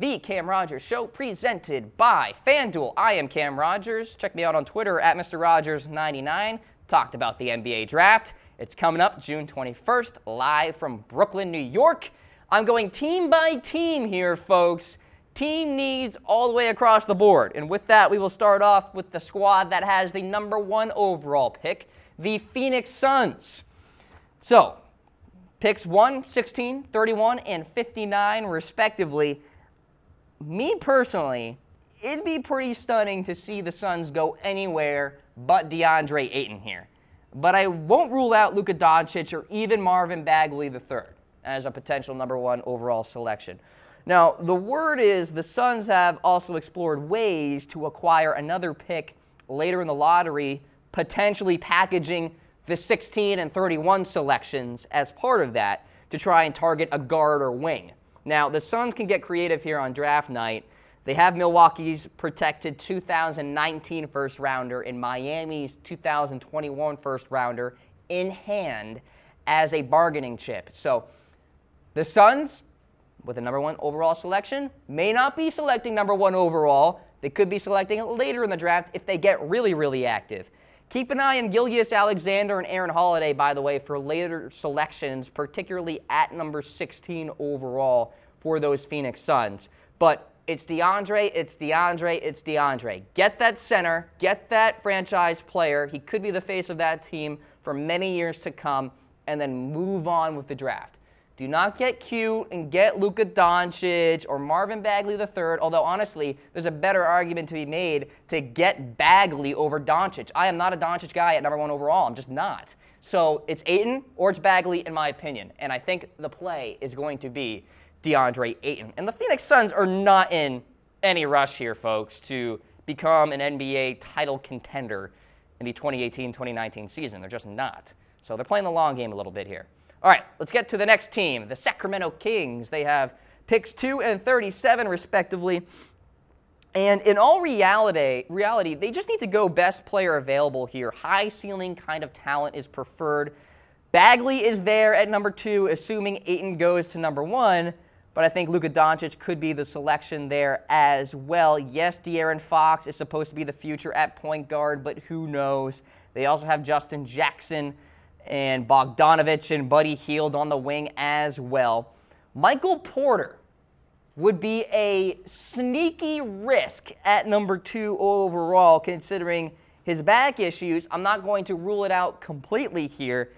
the Cam Rogers Show, presented by FanDuel. I am Cam Rogers. Check me out on Twitter at Mr. Rogers99. Talked about the NBA draft. It's coming up June 21st, live from Brooklyn, New York. I'm going team by team here, folks. Team needs all the way across the board. And with that, we will start off with the squad that has the #1 overall pick, the Phoenix Suns. So, picks 1, 16, 31, and 59, respectively. Me personally, it'd be pretty stunning to see the Suns go anywhere but DeAndre Ayton here. But I won't rule out Luka Doncic or even Marvin Bagley III as a potential #1 overall selection. Now, the word is the Suns have also explored ways to acquire another pick later in the lottery, potentially packaging the 16 and 31 selections as part of that to try and target a guard or wing. Now, the Suns can get creative here on draft night. They have Milwaukee's protected 2019 first rounder and Miami's 2021 first rounder in hand as a bargaining chip. So the Suns, with a #1 overall selection, may not be selecting #1 overall. They could be selecting it later in the draft if they get really, really active. Keep an eye on Gilgeous-Alexander and Aaron Holiday, by the way, for later selections, particularly at #16 overall for those Phoenix Suns. But it's DeAndre, it's DeAndre, it's DeAndre. Get that center, get that franchise player. He could be the face of that team for many years to come, and then move on with the draft. Do not get cute and get Luka Doncic or Marvin Bagley III, although honestly, there's a better argument to be made to get Bagley over Doncic. I am not a Doncic guy at #1 overall. I'm just not. So it's Ayton or it's Bagley in my opinion, and I think the play is going to be DeAndre Ayton. And the Phoenix Suns are not in any rush here, folks, to become an NBA title contender in the 2018-2019 season. They're just not. So they're playing the long game a little bit here. All right, let's get to the next team, the Sacramento Kings. They have picks 2 and 37, respectively. And in all reality, they just need to go best player available here. High ceiling kind of talent is preferred. Bagley is there at #2, assuming Ayton goes to #1. But I think Luka Doncic could be the selection there as well. Yes, De'Aaron Fox is supposed to be the future at point guard, but who knows? They also have Justin Jackson and Bogdanovich and Buddy Hield on the wing as well. Michael Porter would be a sneaky risk at #2 overall, considering his back issues. I'm not going to rule it out completely here.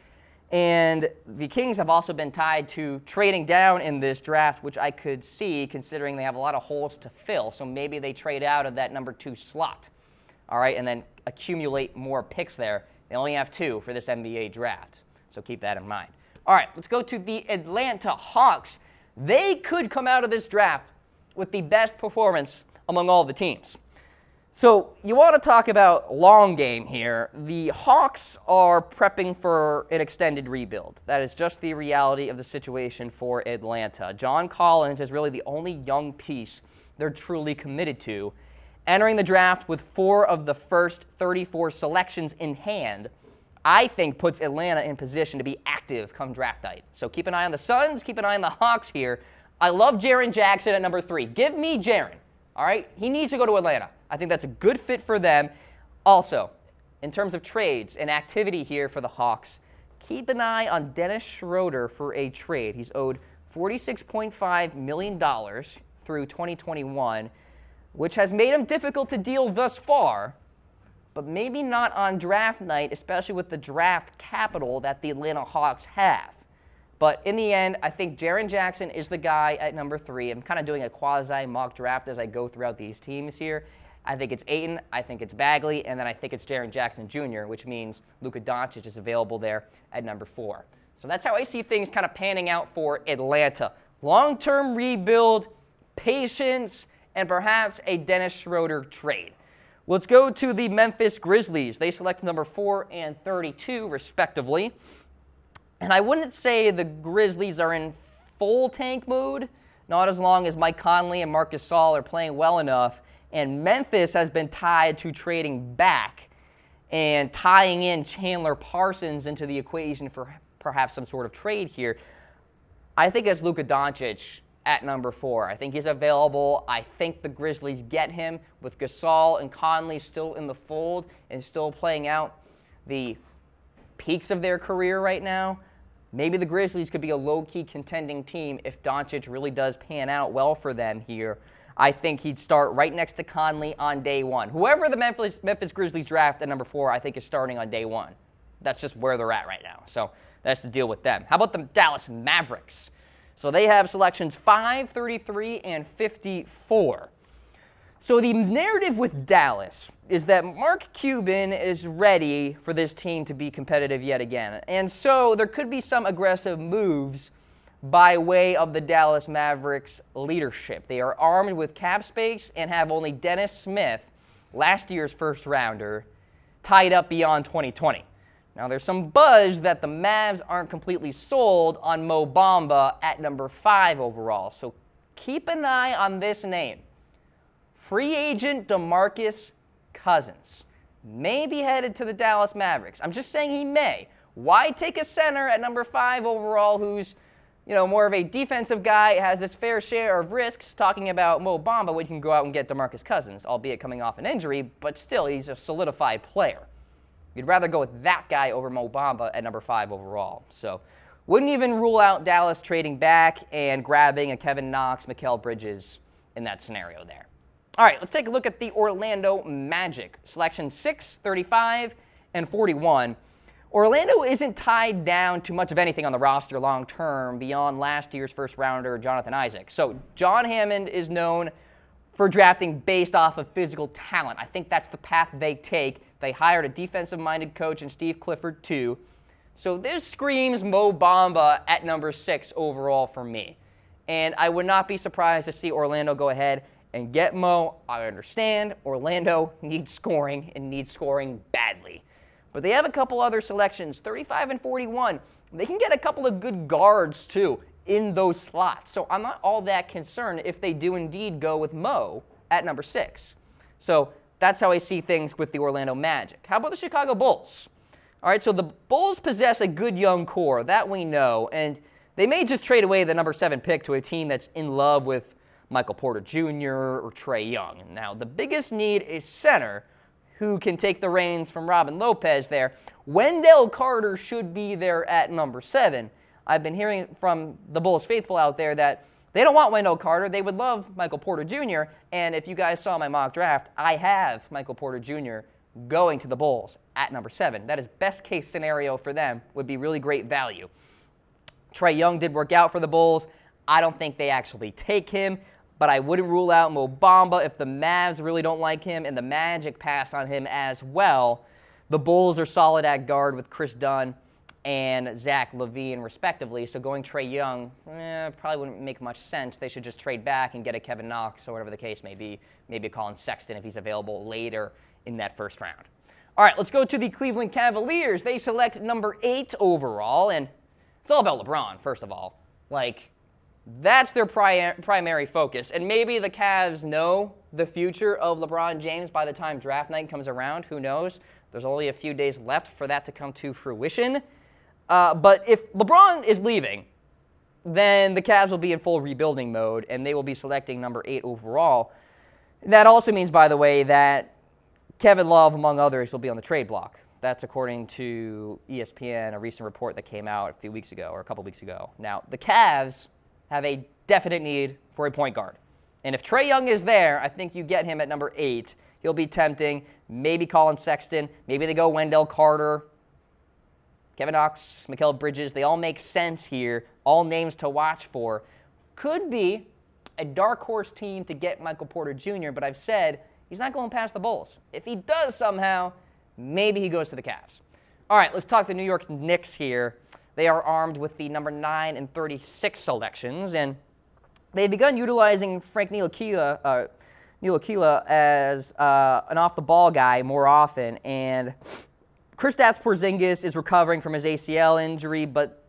And the Kings have also been tied to trading down in this draft, which I could see considering they have a lot of holes to fill. So maybe they trade out of that #2 slot, all right, and then accumulate more picks there. They only have 2 for this NBA draft, so keep that in mind. All right, let's go to the Atlanta Hawks. They could come out of this draft with the best performance among all the teams. So you want to talk about long game here. The Hawks are prepping for an extended rebuild. That is just the reality of the situation for Atlanta. John Collins is really the only young piece they're truly committed to. Entering the draft with 4 of the first 34 selections in hand, I think puts Atlanta in position to be active come draft night. So keep an eye on the Suns, keep an eye on the Hawks here. I love Jaren Jackson at #3. Give me Jaren, all right? He needs to go to Atlanta. I think that's a good fit for them. Also, in terms of trades and activity here for the Hawks, keep an eye on Dennis Schroeder for a trade. He's owed $46.5 million through 2021, which has made him difficult to deal thus far, but maybe not on draft night, especially with the draft capital that the Atlanta Hawks have. But in the end, I think Jaren Jackson is the guy at #3. I'm kind of doing a quasi-mock draft as I go throughout these teams here. I think it's Ayton, I think it's Bagley, and then I think it's Jaren Jackson Jr., which means Luka Doncic is available there at #4. So that's how I see things kind of panning out for Atlanta. Long-term rebuild, patience, and perhaps a Dennis Schroeder trade. Let's go to the Memphis Grizzlies. They select #4 and 32, respectively. And I wouldn't say the Grizzlies are in full tank mode, not as long as Mike Conley and Marc Gasol are playing well enough. And Memphis has been tied to trading back and tying in Chandler Parsons into the equation for perhaps some sort of trade here. I think it's Luka Doncic at number 4. I think he's available. I think the Grizzlies get him with Gasol and Conley still in the fold and still playing out the peaks of their career right now. Maybe the Grizzlies could be a low-key contending team if Doncic really does pan out well for them here. I think he'd start right next to Conley on day 1. Whoever the Memphis Grizzlies draft at number 4, I think is starting on day 1. That's just where they're at right now. So that's the deal with them. How about the Dallas Mavericks? So they have selections 5, 33, and 54. So the narrative with Dallas is that Mark Cuban is ready for this team to be competitive yet again. And so there could be some aggressive moves by way of the Dallas Mavericks leadership. They are armed with cap space and have only Dennis Smith, last year's first rounder, tied up beyond 2020. Now there's some buzz that the Mavs aren't completely sold on Mo Bamba at number 5 overall. So keep an eye on this name. Free agent DeMarcus Cousins may be headed to the Dallas Mavericks. I'm just saying he may. Why take a center at number 5 overall who's, more of a defensive guy, has his fair share of risks, talking about Mo Bamba when you can go out and get DeMarcus Cousins, albeit coming off an injury, but still he's a solidified player. You'd rather go with that guy over Mo Bamba at number 5 overall. So wouldn't even rule out Dallas trading back and grabbing a Kevin Knox, Mikal Bridges in that scenario there. All right, let's take a look at the Orlando Magic. Selection 6, 35, and 41. Orlando isn't tied down to much of anything on the roster long-term beyond last year's first-rounder, Jonathan Isaac. So John Hammond is known for drafting based off of physical talent. I think that's the path they take. They hired a defensive-minded coach in Steve Clifford, too. So this screams Mo Bamba at number 6 overall for me. And I would not be surprised to see Orlando go ahead and get Mo. I understand Orlando needs scoring and needs scoring badly. But they have a couple other selections, 35 and 41. They can get a couple of good guards, too, in those slots. So I'm not all that concerned if they do indeed go with Mo at number 6. So that's how I see things with the Orlando Magic. How about the Chicago Bulls? All right, so the Bulls possess a good young core, that we know, and they may just trade away the number 7 pick to a team that's in love with Michael Porter Jr. or Trae Young. Now, the biggest need is center, who can take the reins from Robin Lopez there. Wendell Carter should be there at number 7. I've been hearing from the Bulls faithful out there that they don't want Wendell Carter. They would love Michael Porter Jr. And if you guys saw my mock draft, I have Michael Porter Jr. going to the Bulls at number 7. That is best case scenario for them. Would be really great value. Trae Young did work out for the Bulls. I don't think they actually take him, but I wouldn't rule out Mo Bamba if the Mavs really don't like him and the Magic pass on him as well. The Bulls are solid at guard with Chris Dunn and Zach LaVine, respectively. So going Trae Young probably wouldn't make much sense. They should just trade back and get a Kevin Knox or whatever the case may be. Maybe a Colin Sexton if he's available later in that first round. All right, let's go to the Cleveland Cavaliers. They select number 8 overall, and it's all about LeBron, first of all. That's their primary focus. And maybe the Cavs know the future of LeBron James by the time draft night comes around. Who knows? There's only a few days left for that to come to fruition. But if LeBron is leaving, then the Cavs will be in full rebuilding mode, and they will be selecting number 8 overall. That also means, by the way, that Kevin Love, among others, will be on the trade block. That's according to ESPN, a recent report that came out a few weeks ago, or a couple weeks ago. Now, the Cavs have a definite need for a point guard. And if Trae Young is there, I think you get him at number 8. He'll be tempting. Maybe Colin Sexton. Maybe they go Wendell Carter, Kevin Knox, Mikal Bridges. They all make sense here. All names to watch for. Could be a dark horse team to get Michael Porter Jr., but I've said he's not going past the Bulls. If he does somehow, maybe he goes to the Cavs. All right, let's talk the New York Knicks here. They are armed with the number 9 and 36 selections, and they've begun utilizing Frank Ntilikina as an off-the-ball guy more often. And Kristaps Porzingis is recovering from his ACL injury, but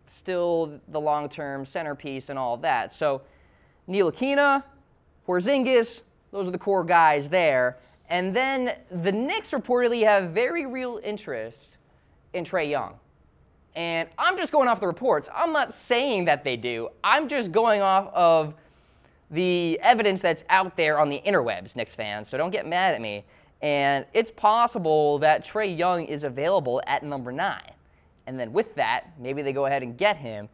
still the long-term centerpiece and all of that. So Ntilikina, Porzingis, those are the core guys there. And then the Knicks reportedly have very real interest in Trae Young. And I'm just going off the reports. I'm not saying that they do. I'm just going off of the evidence that's out there on the interwebs, Knicks fans, so don't get mad at me. And it's possible that Trae Young is available at number 9. And then with that, maybe they go ahead and get him.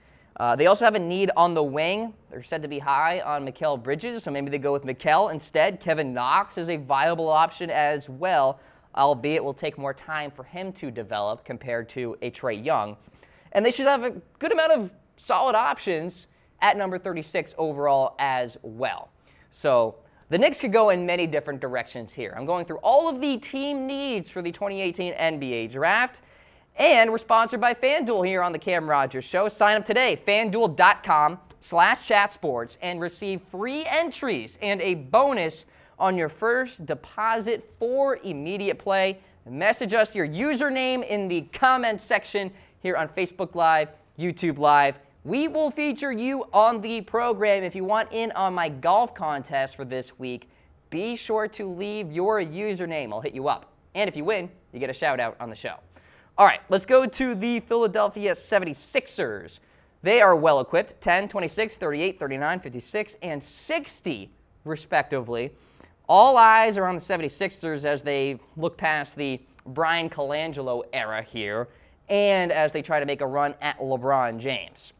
They also have a need on the wing. They're said to be high on Mikal Bridges, so maybe they go with Mikal instead. Kevin Knox is a viable option as well, albeit it will take more time for him to develop compared to a Trae Young. And they should have a good amount of solid options at number 36 overall as well. So the Knicks could go in many different directions here. I'm going through all of the team needs for the 2018 NBA Draft. And we're sponsored by FanDuel here on the Cam Rogers Show. Sign up today, FanDuel.com/chatsports, and receive free entries and a bonus on your first deposit for immediate play. Message us your username in the comments section here on Facebook Live, YouTube Live. We will feature you on the program. If you want in on my golf contest for this week, be sure to leave your username. I'll hit you up. And if you win, you get a shout out on the show. All right, let's go to the Philadelphia 76ers. They are well equipped, 10, 26, 38, 39, 56, and 60 respectively. All eyes are on the 76ers as they look past the Brian Colangelo era here and as they try to make a run at LeBron James.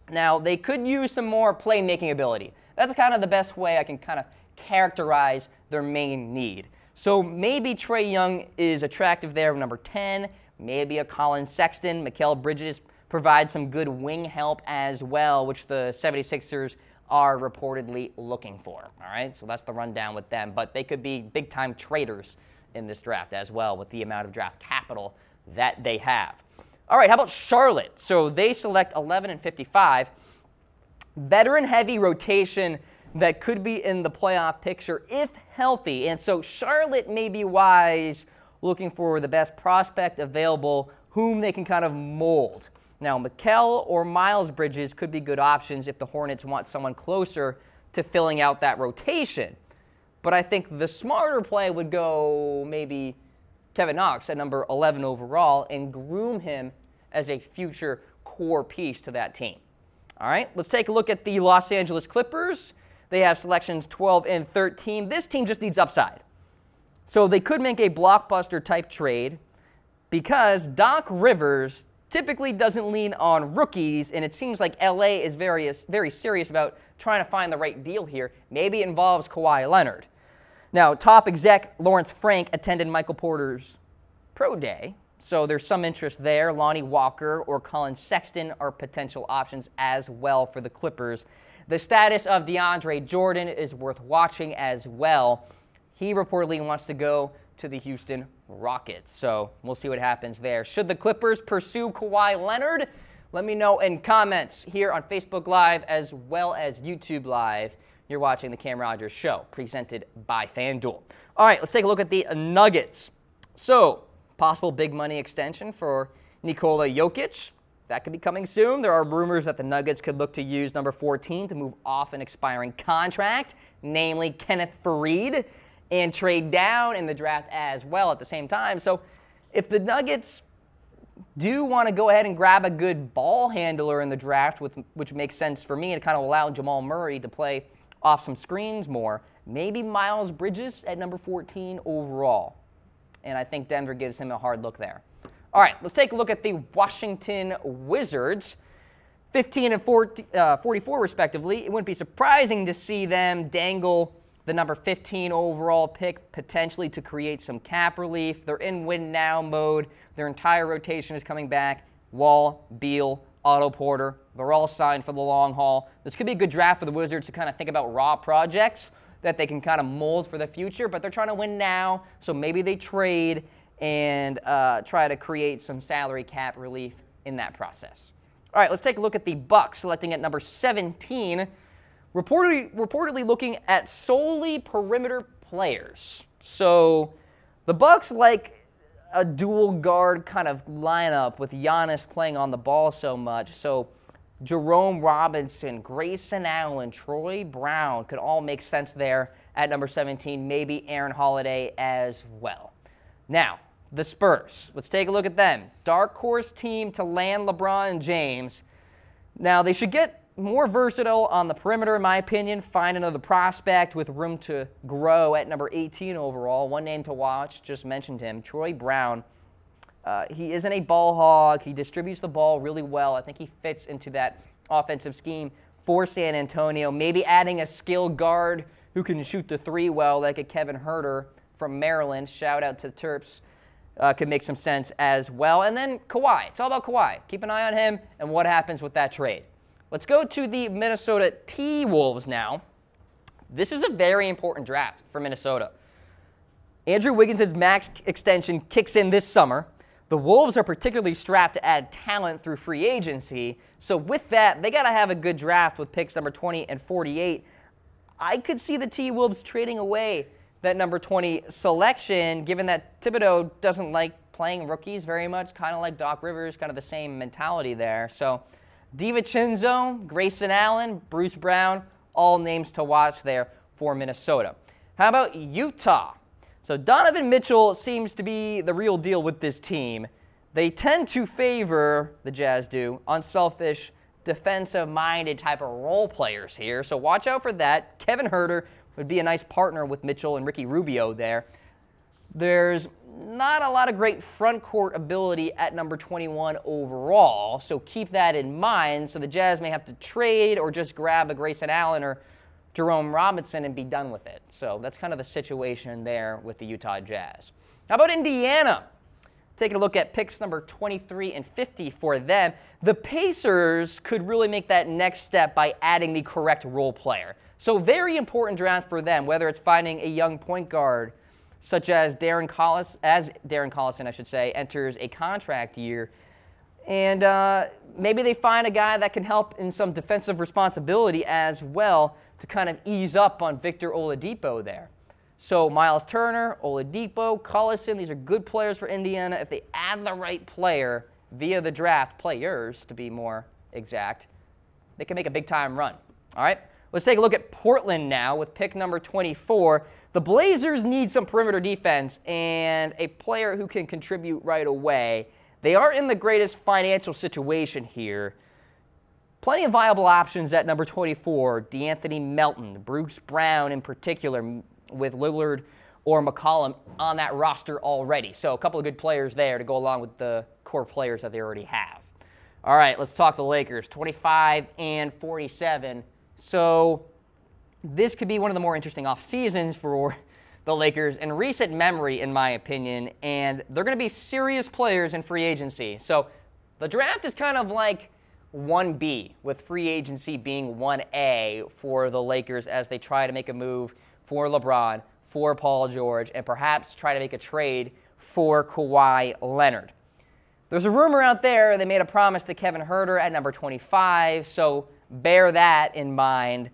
Now, they could use some more playmaking ability. That's kind of the best way I can kind of characterize their main need. So maybe Trae Young is attractive there, number 10. Maybe a Colin Sexton. Mikal Bridges provides some good wing help as well, which the 76ers are reportedly looking for. All right, so that's the rundown with them. But they could be big-time traders in this draft as well with the amount of draft capital that they have. All right, how about Charlotte? So they select 11 and 55. Veteran-heavy rotation that could be in the playoff picture if healthy. And so Charlotte may be wise looking for the best prospect available whom they can kind of mold. Now, Mikal or Miles Bridges could be good options if the Hornets want someone closer to filling out that rotation. But I think the smarter play would go maybe Kevin Knox at number 11 overall and groom him as a future core piece to that team. All right, let's take a look at the Los Angeles Clippers. They have selections 12 and 13. This team just needs upside. So they could make a blockbuster type trade because Doc Rivers typically doesn't lean on rookies, and it seems like LA is very serious about trying to find the right deal here. Maybe it involves Kawhi Leonard. Now, top exec Lawrence Frank attended Michael Porter's pro day, so there's some interest there. Lonnie Walker or Colin Sexton are potential options as well for the Clippers. The status of DeAndre Jordan is worth watching as well. He reportedly wants to go to the Houston Rockets, so we'll see what happens there. Should the Clippers pursue Kawhi Leonard? Let me know in comments here on Facebook Live as well as YouTube Live. You're watching the Cam Rogers Show, presented by FanDuel. All right, let's take a look at the Nuggets. So, possible big money extension for Nikola Jokic. That could be coming soon. There are rumors that the Nuggets could look to use number 14 to move off an expiring contract, namely Kenneth Faried, and trade down in the draft as well at the same time. So if the Nuggets do want to go ahead and grab a good ball handler in the draft, which makes sense for me, and kind of allow Jamal Murray to play off some screens more, maybe Miles Bridges at number 14 overall. And I think Denver gives him a hard look there. All right, let's take a look at the Washington Wizards. 15 and 44 respectively. It wouldn't be surprising to see them dangle the number 15 overall pick potentially to create some cap relief. They're in win-now mode. Their entire rotation is coming back. Wall, Beal, Otto Porter, they're all signed for the long haul. This could be a good draft for the Wizards to kind of think about raw projects that they can kind of mold for the future, but they're trying to win now, so maybe they trade and try to create some salary cap relief in that process. All right, let's take a look at the Bucks, selecting at number 17. Reportedly looking at solely perimeter players. So the Bucks like a dual guard kind of lineup with Giannis playing on the ball so much. So Jerome Robinson, Grayson Allen, Troy Brown could all make sense there at number 17. Maybe Aaron Holiday as well. Now, the Spurs. Let's take a look at them. Dark horse team to land LeBron James. Now, they should get more versatile on the perimeter, in my opinion. Find another prospect with room to grow at number 18 overall. One name to watch, just mentioned him, Troy Brown. He isn't a ball hog. He distributes the ball really well. I think he fits into that offensive scheme for San Antonio. Maybe adding a skilled guard who can shoot the three well, like a Kevin Herter from Maryland. Shout out to Terps. Could make some sense as well. And then Kawhi. It's all about Kawhi. Keep an eye on him and what happens with that trade. Let's go to the Minnesota T-Wolves now. This is a very important draft for Minnesota. Andrew Wiggins' max extension kicks in this summer. The Wolves are particularly strapped to add talent through free agency. So with that, they got to have a good draft with picks number 20 and 48. I could see the T-Wolves trading away that number 20 selection, given that Thibodeau doesn't like playing rookies very much, kind of like Doc Rivers, kind of the same mentality there. So DiVincenzo, Grayson Allen, Bruce Brown, all names to watch there for Minnesota. How about Utah? So Donovan Mitchell seems to be the real deal with this team. They tend to favor, the Jazz do, unselfish, defensive-minded type of role players here. So watch out for that. Kevin Herter would be a nice partner with Mitchell and Ricky Rubio there. There's not a lot of great front court ability at number 21 overall, so keep that in mind. So the Jazz may have to trade or just grab a Grayson Allen or Jerome Robinson and be done with it. So that's kind of the situation there with the Utah Jazz. How about Indiana? Taking a look at picks number 23 and 50 for them. The Pacers could really make that next step by adding the correct role player. So very important draft for them, whether it's finding a young point guard such as Darren Collison, enters a contract year. And maybe they find a guy that can help in some defensive responsibility as well to kind of ease up on Victor Oladipo there. So Miles Turner, Oladipo, Collison, these are good players for Indiana. If they add the right player via the draft, players to be more exact, they can make a big-time run. All right? Let's take a look at Portland now with pick number 24. The Blazers need some perimeter defense and a player who can contribute right away. They aren't in the greatest financial situation here. Plenty of viable options at number 24, DeAnthony Melton, Bruce Brown in particular, with Lillard or McCollum on that roster already. So a couple of good players there to go along with the core players that they already have. All right, let's talk the Lakers, 25 and 47. So this could be one of the more interesting off seasons for the Lakers in recent memory, in my opinion, and they're going to be serious players in free agency. So the draft is kind of like 1B, with free agency being 1A for the Lakers as they try to make a move for LeBron, for Paul George, and perhaps try to make a trade for Kawhi Leonard. There's a rumor out there they made a promise to Kevin Herter at number 25, so bear that in mind.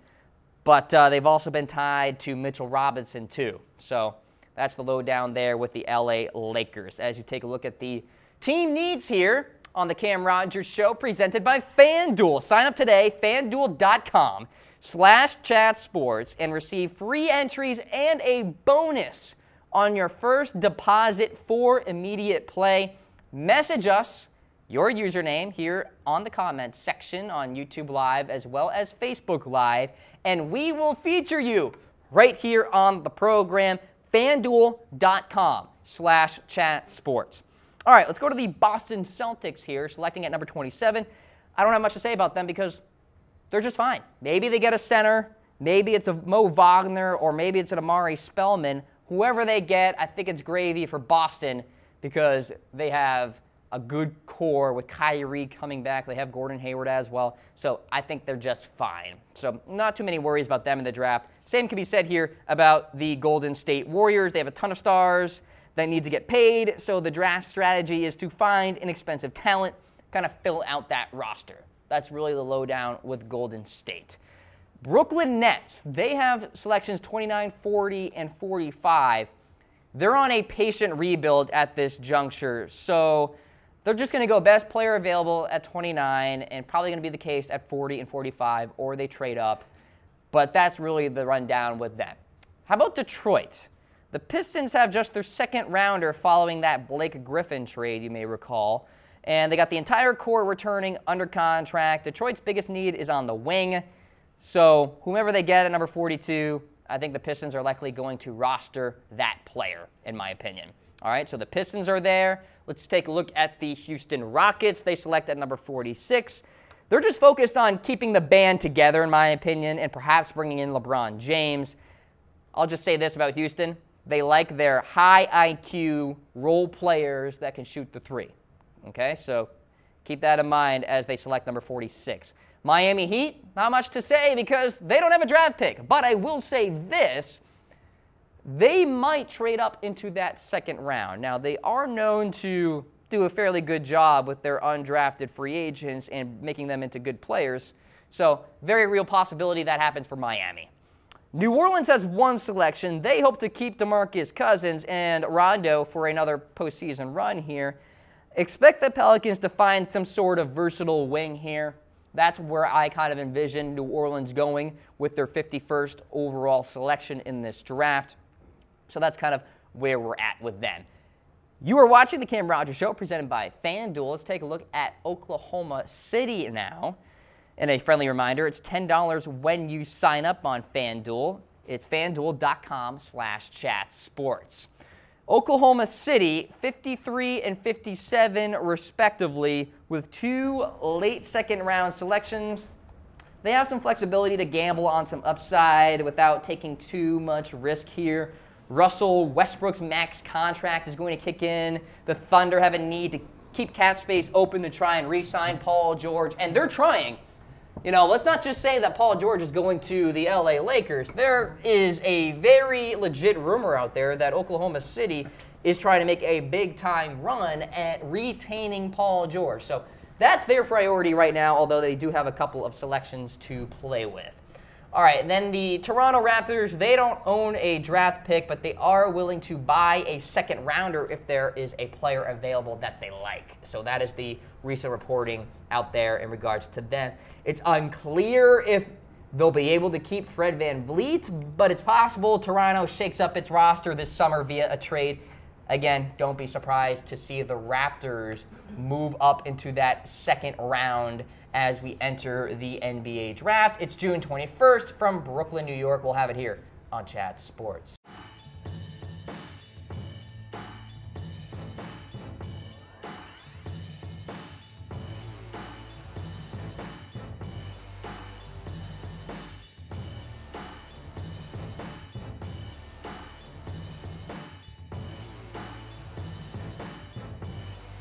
But they've also been tied to Mitchell Robinson, too. So that's the lowdown there with the LA Lakers. As you take a look at the team needs here on the Cam Rogers Show, presented by FanDuel. Sign up today, FanDuel.com/chatsports, and receive free entries and a bonus on your first deposit for immediate play. Message us your username here on the comments section on YouTube Live as well as Facebook Live, and we will feature you right here on the program, FanDuel.com/chatsports. All right, let's go to the Boston Celtics here, selecting at number 27. I don't have much to say about them because they're just fine. Maybe they get a center, maybe it's a Mo Wagner, or maybe it's an Amari Spellman. Whoever they get, I think it's gravy for Boston because they have a good core with Kyrie coming back. They have Gordon Hayward as well. So I think they're just fine. So not too many worries about them in the draft. Same can be said here about the Golden State Warriors. They have a ton of stars that need to get paid. So the draft strategy is to find inexpensive talent, kind of fill out that roster. That's really the lowdown with Golden State. Brooklyn Nets, they have selections 29, 40, and 45. They're on a patient rebuild at this juncture. So they're just going to go best player available at 29 and probably going to be the case at 40 and 45, or they trade up. But that's really the rundown with them. How about Detroit? The Pistons have just their second rounder following that Blake Griffin trade, you may recall. And they got the entire core returning under contract. Detroit's biggest need is on the wing. So whomever they get at number 42, I think the Pistons are likely going to roster that player, in my opinion. All right, so the Pistons are there. Let's take a look at the Houston Rockets. They select at number 46. They're just focused on keeping the band together, in my opinion, and perhaps bringing in LeBron James. I'll just say this about Houston. They like their high IQ role players that can shoot the three. Okay, so keep that in mind as they select number 46. Miami Heat, not much to say because they don't have a draft pick. But I will say this. They might trade up into that second round. Now, they are known to do a fairly good job with their undrafted free agents and making them into good players. So, very real possibility that happens for Miami. New Orleans has one selection. They hope to keep DeMarcus Cousins and Rondo for another postseason run here. Expect the Pelicans to find some sort of versatile wing here. That's where I kind of envision New Orleans going with their 51st overall selection in this draft. So that's kind of where we're at with them. You are watching the Cam Rogers Show presented by FanDuel. Let's take a look at Oklahoma City now. And a friendly reminder, it's $10 when you sign up on FanDuel. It's fanduel.com/chatsports. Oklahoma City, 53 and 57 respectively, with 2 late second-round selections. They have some flexibility to gamble on some upside without taking too much risk here. Russell Westbrook's max contract is going to kick in. The Thunder have a need to keep cap space open to try and re-sign Paul George, and they're trying. You know, let's not just say that Paul George is going to the LA Lakers. There is a very legit rumor out there that Oklahoma City is trying to make a big-time run at retaining Paul George. So that's their priority right now, although they do have a couple of selections to play with. All right, then the Toronto Raptors, they don't own a draft pick, but they are willing to buy a second rounder if there is a player available that they like. So that is the recent reporting out there in regards to them. It's unclear if they'll be able to keep Fred VanVleet, but it's possible Toronto shakes up its roster this summer via a trade. Again, don't be surprised to see the Raptors move up into that second round as we enter the NBA draft. It's June 21st from Brooklyn, New York. We'll have it here on Chat Sports.